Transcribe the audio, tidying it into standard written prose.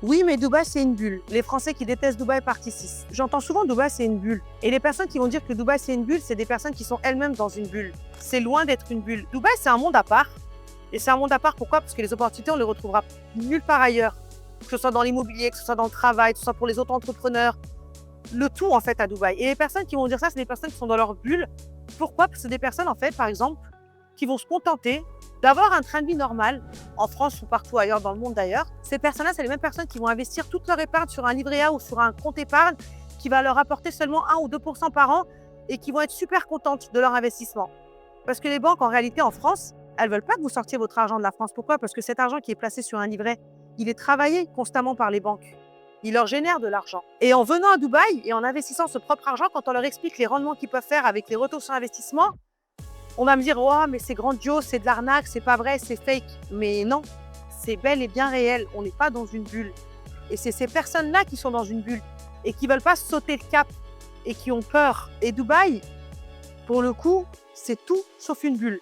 Oui, mais Dubaï, c'est une bulle. Les Français qui détestent Dubaï partent ici. J'entends souvent Dubaï, c'est une bulle. Et les personnes qui vont dire que Dubaï, c'est une bulle, c'est des personnes qui sont elles-mêmes dans une bulle. C'est loin d'être une bulle. Dubaï, c'est un monde à part. Et c'est un monde à part, pourquoi? Parce que les opportunités, on les retrouvera nulle part ailleurs. Que ce soit dans l'immobilier, que ce soit dans le travail, que ce soit pour les autres entrepreneurs. Le tout, en fait, à Dubaï. Et les personnes qui vont dire ça, c'est des personnes qui sont dans leur bulle. Pourquoi? Parce que c'est des personnes, en fait, par exemple, qui vont se contenter d'avoir un train de vie normal, en France ou partout ailleurs dans le monde d'ailleurs. Ces personnes-là, c'est les mêmes personnes qui vont investir toute leur épargne sur un livret A ou sur un compte épargne qui va leur apporter seulement 1 ou 2% par an et qui vont être super contentes de leur investissement. Parce que les banques, en réalité, en France, elles ne veulent pas que vous sortiez votre argent de la France. Pourquoi? Parce que cet argent qui est placé sur un livret, il est travaillé constamment par les banques. Il leur génère de l'argent. Et en venant à Dubaï et en investissant ce propre argent, quand on leur explique les rendements qu'ils peuvent faire avec les retours sur investissement, on va me dire, oh, mais c'est grandiose, c'est de l'arnaque, c'est pas vrai, c'est fake. Mais non, c'est bel et bien réel. On n'est pas dans une bulle. Et c'est ces personnes-là qui sont dans une bulle et qui veulent pas sauter le cap et qui ont peur. Et Dubaï, pour le coup, c'est tout sauf une bulle.